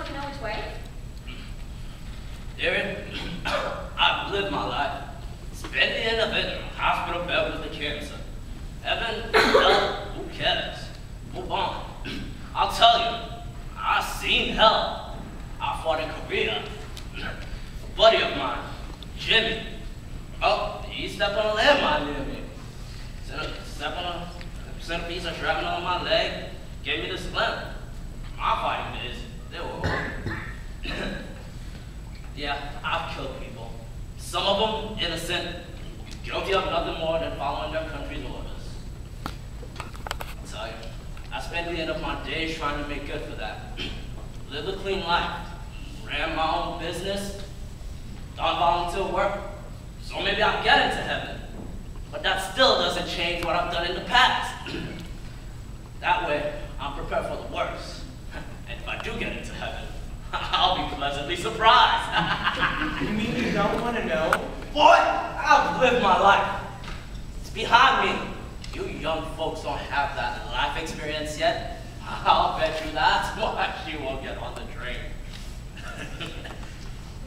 want to know which way? Darren, I've lived my life. Spent the end of it in a hospital bed with the cancer. Heaven, hell, who cares? Move on. I'll tell you, I've seen hell. I fought in Korea. A buddy of mine, Jimmy. Oh, he stepped on a landmine near me. Sent a piece of shrapnel on my leg, gave me the splint. My fighting days, they were over. Yeah, I've killed people. Some of them innocent, guilty of nothing more than following their country's orders. I'll tell you, I spent the end of my days trying to make good for that. Lived a clean life, ran my own business, done volunteer work, so maybe I'll get into heaven. But that still doesn't change what I've done in the past. That way, I'm prepared for the worst. And if I do get into heaven, I'll be pleasantly surprised. You mean you don't want to know? Boy, I've lived my life. It's behind me. You young folks don't have that life experience yet. I'll bet you that's why she won't get on the train.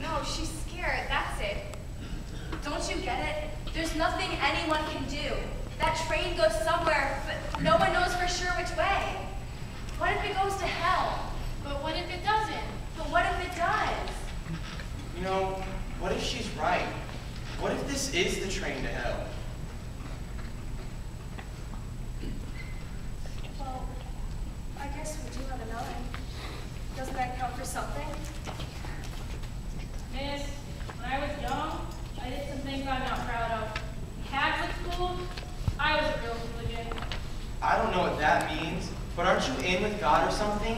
No, she's scared, that's it. Don't you get it? There's nothing anyone can do. That train goes somewhere, but no one knows for sure which way. What if it goes to hell? But what if it doesn't? But what if it does? You know, what if she's right? What if this is the train to hell? Well, I guess we do have a 9. Doesn't that count for something? Miss, when I was young, I did some things I'm not proud of. Catholic school, I was a real hooligan. I don't know what that means, but aren't you in with God or something?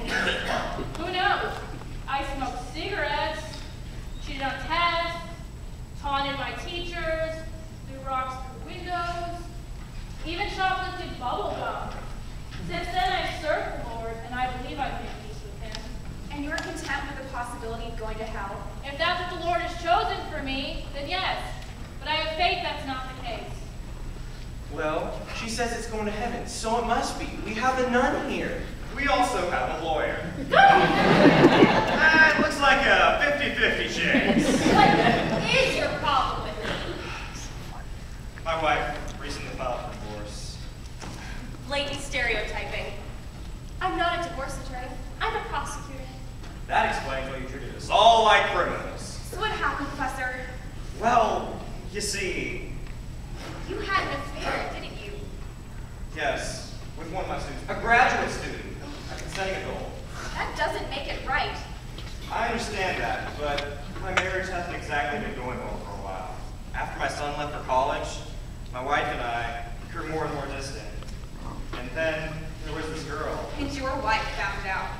Who knows? I smoked cigarettes, cheated on tests, taunted my teachers, threw rocks through windows, even shoplifted bubble gum. Since then, I've served the Lord, and I believe I've made peace with Him. And you're content with the possibility of going to hell? If that's what the Lord has chosen for me, then yes. But I have faith that's not the case. Well, she says it's going to heaven, so it must be. We have a nun here. We also have a lawyer. It looks like a 50-50 chance. What is your problem with me? My wife recently filed for divorce. Blatant stereotyping. I'm not a divorce attorney. I'm a prosecutor. That explains why you treated us all like criminals. So what happened, Professor? Well, you see, You had an affair, didn't you? yes, with one of my students, a graduate student, a consenting adult. That doesn't make it right. I understand that, but my marriage hasn't exactly been going well for a while. After my son left for college, my wife and I grew more and more distant. And then there was this girl. And your wife found out.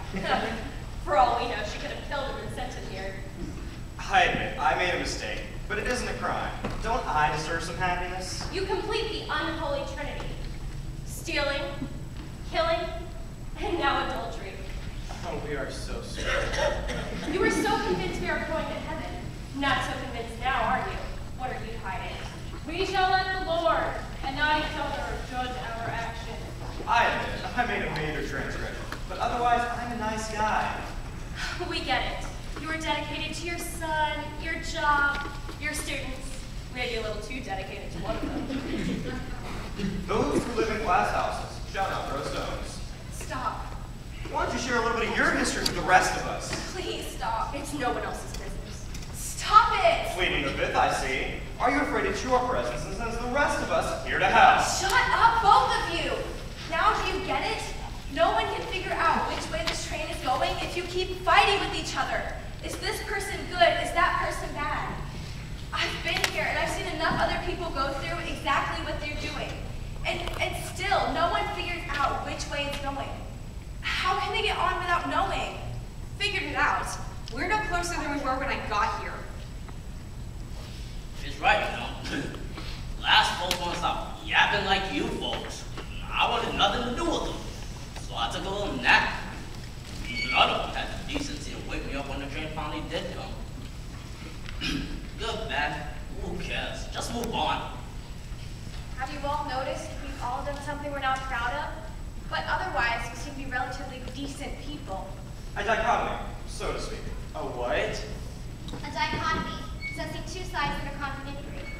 For all we know, she could have killed him and sent him here. I admit, I made a mistake, but it isn't a crime. Don't I deserve some happiness? You complete the unholy trinity. Stealing, killing, and now adultery. Oh, we are so sorry. You were so convinced we are going to heaven. Not so convinced now, are you? What are you hiding? We shall let the Lord and not each other judge our actions. I admit, I made a major transgression, but otherwise, I'm a nice guy. We get it. You are dedicated to your son, your job, your students. Maybe a little too dedicated to one of them. Those who live in glass houses shall not throw stones. Stop. Why don't you share a little bit of your history with the rest of us? Please stop. It's no one else's business. Stop it! Fleeting a bit, I see. Are you afraid it's your presence and sends the rest of us here to hell? Shut up, both of you! Now do you get it? No one can figure out which way this train is going if you keep fighting with each other. Is this person good? Is that person bad? I've been here and I've seen enough other people go through exactly what they're doing. And still, no one figures out which way it's going. How can they get on without knowing? Figured it out. We're no closer than we were when I got here. She's right, you know. Last folks want to stop yapping like you folks. I wanted nothing to do with them. So I took a little nap. None of them had the decency to wake me up when the train finally did come. Good, bad. Who cares? Just move on. Have you all noticed we've all done something we're not proud of? But otherwise, we seem to be relatively decent people. A dichotomy. so to speak. A what? A dichotomy, possessing two sides that are contradictory.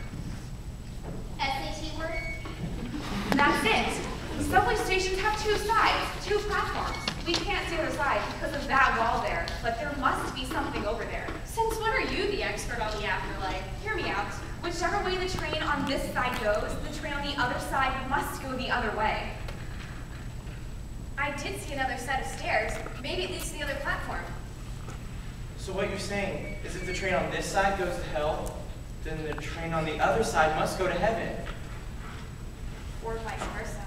SAT word? That's it. Subway stations have two sides, two platforms. We can't see their side because of that wall there, but there must be something over there. Since when are you the expert on the afterlife? Hear me out. Whichever way the train on this side goes, the train on the other side must go the other way. I did see another set of stairs. Maybe it leads to the other platform. So what you're saying is if the train on this side goes to hell, then the train on the other side must go to heaven. Or vice versa.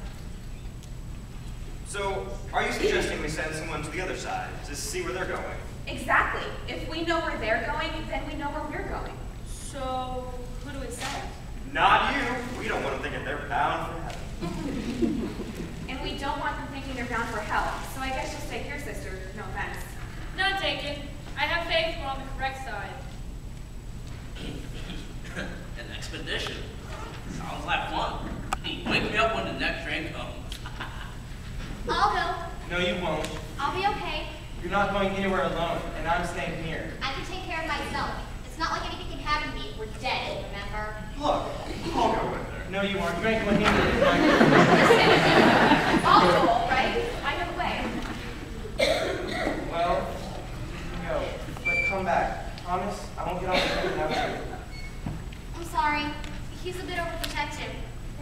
So, are you suggesting we send someone to the other side to see where they're going? Exactly. If we know where they're going, then we know where we're going. So, who do we send? Not you. We don't want them thinking they're bound for heaven. And we don't want them thinking they're bound for hell. So I guess you'll stay here, sister. No offense. None taken. I have faith we're on the correct side. An expedition. Sounds like fun. Wake me up when the next train comes. I'll go. No, you won't. I'll be okay. You're not going anywhere alone, and I'm staying here. I can take care of myself. It's not like anything can happen to me. We're dead, remember? Look, I'll go with her. No, you aren't. You ain't going anywhere. I'll go, all right? I know the way. Well, you can go. But come back. Promise, I won't get on the train without you. I'm sorry. He's a bit overprotective.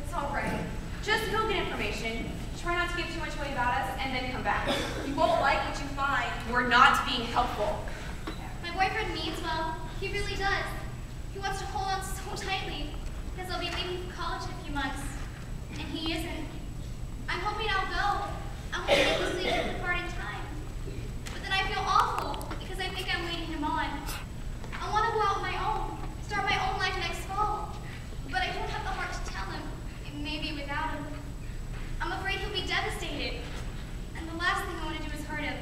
It's all right. Just go get information. Try not to give too much away about us, and then come back. You won't like what you find. We're not being helpful. My boyfriend means well. He really does. He wants to hold on so tightly because I'll be leaving for college in a few months. And he isn't. I'm hoping I'll go. I want to make this leave at the part in time. But then I feel awful because I think I'm leading him on. I want to go out on my own, start my own life next fall. But I don't have the heart to tell him, and maybe without him. I'm afraid he'll be devastated. And the last thing I want to do is hurt him.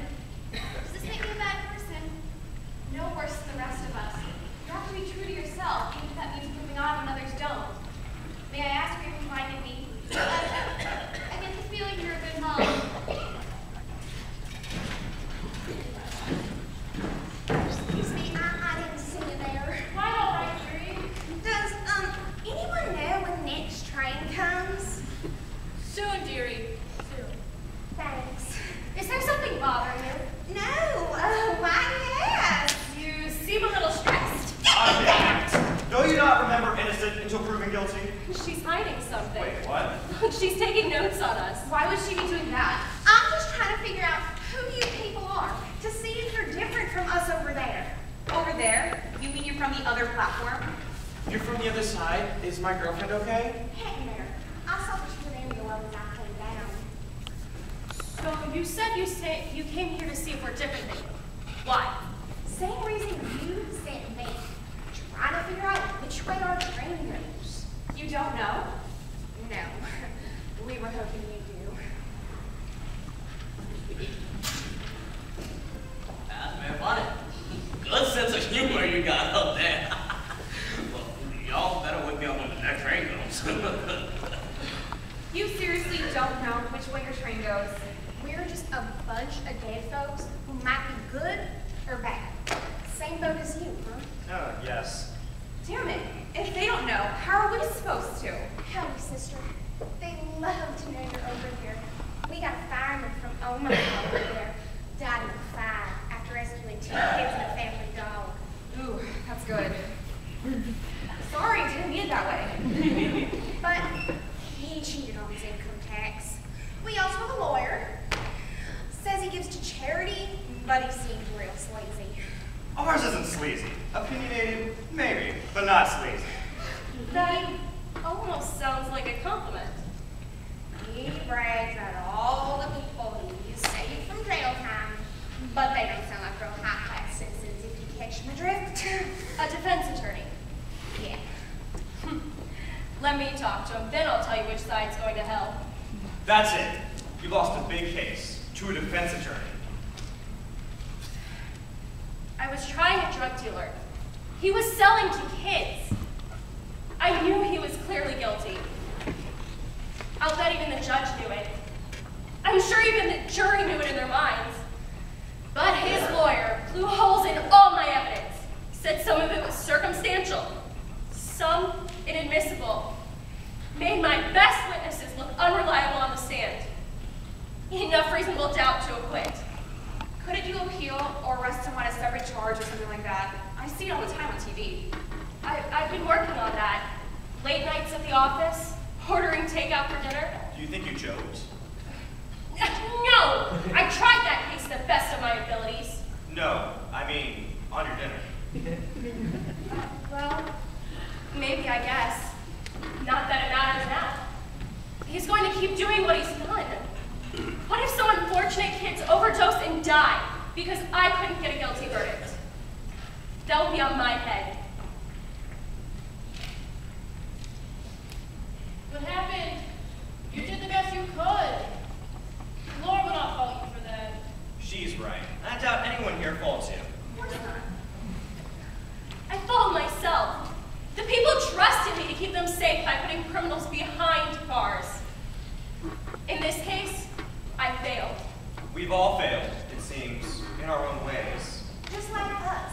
Does this make me a bad person? No worse than the rest of us. You have to be true to yourself, even if that means moving on when others don't. May I ask where you reminded me? I get the feeling you're a good mom. Excuse me, I didn't see you there. Quite all right, Yuri. Does, anyone know when the next train comes? Soon, dearie. Soon. Thanks. Is there something bothering you? No, why yes. You seem a little stressed. Do you not remember innocent until proven guilty? She's hiding something. Wait, what? She's taking notes on us. Why would she be doing that? I'm just trying to figure out who you people are, to see if you're different from us over there. Over there? You mean you're from the other platform? You're from the other side. Is my girlfriend okay? Heck no. I saw that you were there the ones I came down. So you said you came here to see if we're different than you. Why? Same reason you sent me. Trying to figure out which way our train goes. You don't know? No. We were hoping you do. That's very funny. Good sense of humor you got up there. Well, y'all better wake me up when the next train comes. You seriously don't know which way your train goes? We're just a bunch of dead folks who might be good or bad. Same boat as you, huh? Yes. Damn it. If they don't know, how are we supposed to? Howdy, sister. They love to know you're over here. We got a fireman from Omaha over there. Died in a fire after rescuing 2 kids and a family dog. Ooh, that's good. Sorry, didn't mean it that way. But he cheated on his income tax. We also have a lawyer. Says he gives to charity, but he seems real sleazy. Ours isn't sleazy. Opinionated, maybe, but not sleazy. That almost sounds like a compliment. He brags about all the people he's saved from jail time, but they don't sound like real high-class citizens if you catch my drift. A defense attorney. Yeah. Let me talk to him, then I'll tell you which side's going to hell. That's it. You lost a big case to a defense attorney. I was trying a drug dealer. He was selling to kids. I knew he was clearly guilty. I'll bet even the judge knew it. I'm sure even the jury knew it in their minds. But his lawyer blew holes in all my evidence. Said some of it was circumstantial, some inadmissible. Made my best witnesses look unreliable on the stand. Enough reasonable doubt to acquit. Couldn't you appeal or arrest him on a separate charge or something like that? I see it all the time on TV. I've been working on that. Late nights at the office, ordering takeout for dinner. Do you think you chose? No! I tried that case to the best of my abilities. No, I mean, on your dinner. Well, maybe, I guess. Not that it matters now. He's going to keep doing what he's done. What if some unfortunate kids overdose and die because I couldn't get a guilty verdict? That will be on my head. What happened? You did the best you could. Laura will not fault you for that. She's right. I doubt anyone here faults you. Of course not. I fault myself. The people trusted me to keep them safe by putting criminals behind bars. In this case, I failed. We've all failed, it seems, in our own ways. Just like us.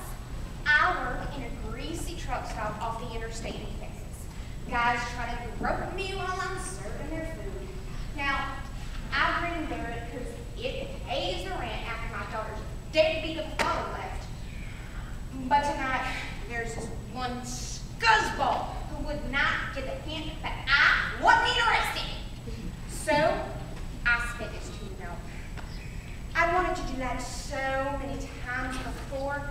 I work in a greasy truck stop off the interstate in Texas. Guys try to rope me while I'm serving their food. Now, I grin and bear it because it pays the rent after my daughter's deadbeat father left. But tonight, there's this one scuzzball who would not get the hint that I wasn't interested. So, I spit this to you now. I wanted to do that so many times before,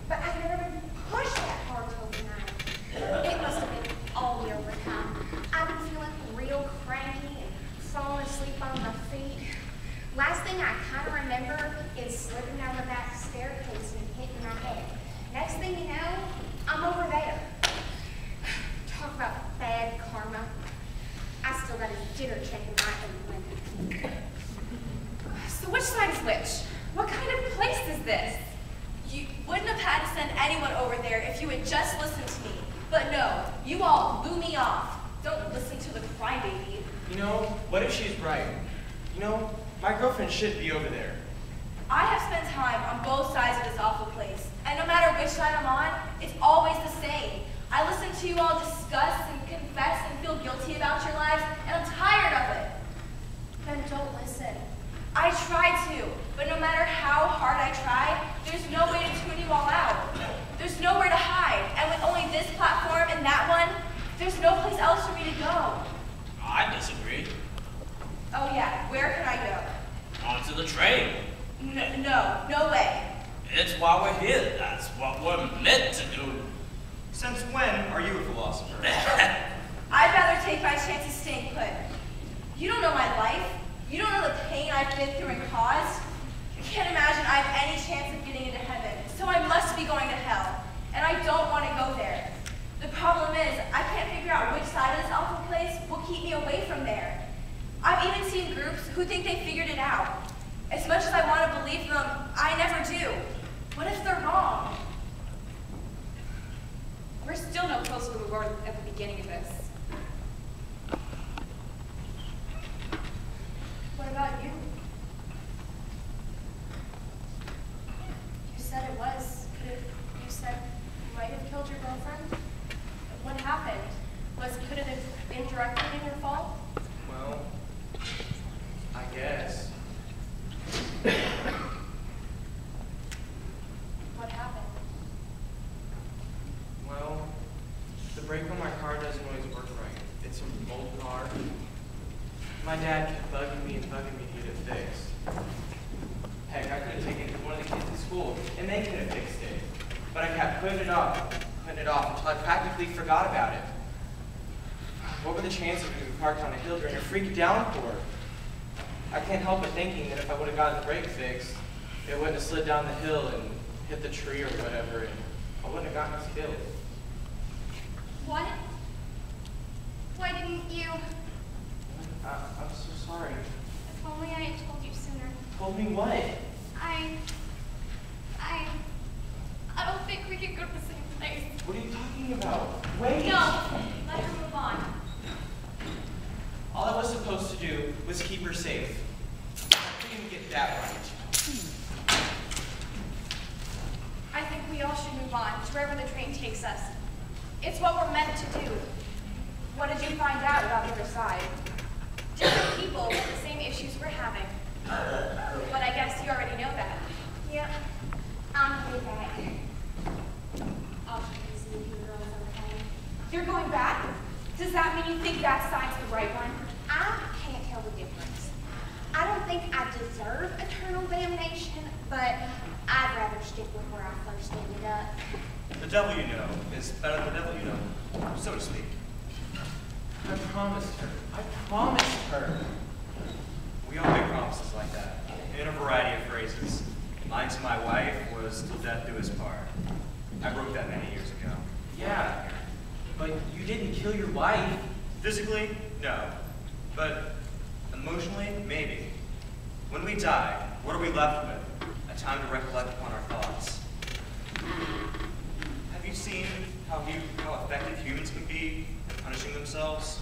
but I've never been pushed that hard till tonight. It must have been all the overtime. I've been feeling real cranky and falling asleep on my feet. Last thing I kind of remember is slipping down the back staircase and hitting my head. Next thing you know, I'm over there. Talk about bad karma. I still got his dinner check in my hand. So which side is which? What kind of place is this? You wouldn't have had to send anyone over there if you had just listened to me. But no, you all blew me off. Don't listen to the crybaby. You know, what if she's right? You know, my girlfriend should be over there. I have spent time on both sides of this awful place, and no matter which side I'm on, it's always the same. I listen to you all discuss and confess and feel guilty about your lives, and I'm tired of it. Then don't listen. I try to, but no matter how hard I try, there's no way to tune you all out. There's nowhere to hide, and with only this platform and that one, there's no place else for me to go. I disagree. Oh yeah, where can I go? Onto the train. No way. It's why we're here. That's what we're meant to do. Since when are you a philosopher? I'd rather take my chances staying put. You don't know my life. You don't know the pain I've been through and caused. You can't imagine I have any chance of getting into heaven, so I must be going to hell, and I don't want to go there. The problem is, I can't figure out which side of this awful place will keep me away from there. I've even seen groups who think they figured it out. As much as I want to believe them, I never do. What if they're wrong? We're still no closer than we were at the beginning of this. What about you? You said it was. You said you might have killed your girlfriend? What happened? Could it have been directly in your fault? Well, I guess. What happened? Well, the brake on my car doesn't always work right. It's an old car. My dad kept bugging me to get it fixed. Heck, I could have taken it to one of the kids at school, and they could have fixed it. But I kept putting it off until I practically forgot about it. What were the chances of being parked on a hill during a freak downpour? I can't help but thinking that if I would have gotten the brake fixed, it wouldn't have slid down the hill and hit the tree or whatever, and I wouldn't have gotten us killed. What? Why didn't you? I'm so sorry. If only I had told you sooner. Told me what? I don't think we could go to the same place. What are you talking about? Wait! No, let her move on. All I was supposed to do was keep her safe. I didn't get that right. to wherever the train takes us. It's what we're meant to do. What did you find out about the other side? Different people with the same issues we're having. But I guess you already know that. Yep. I'm going back. I'll check and see if you girls on the phone. You're going back? Does that mean you think that side's the right one? I can't tell the difference. I don't think I deserve eternal damnation, but I'd rather stick with where I first ended up. The devil you know is better than the devil you know, so to speak. I promised her. I promised her. We all make promises like that, in a variety of phrases. Mine to my wife was till death do us part. I broke that many years ago. Yeah, but you didn't kill your wife. Physically, no. But emotionally, maybe. When we die, what are we left with? A time to recollect upon our thoughts. Have you seen how effective humans can be at punishing themselves?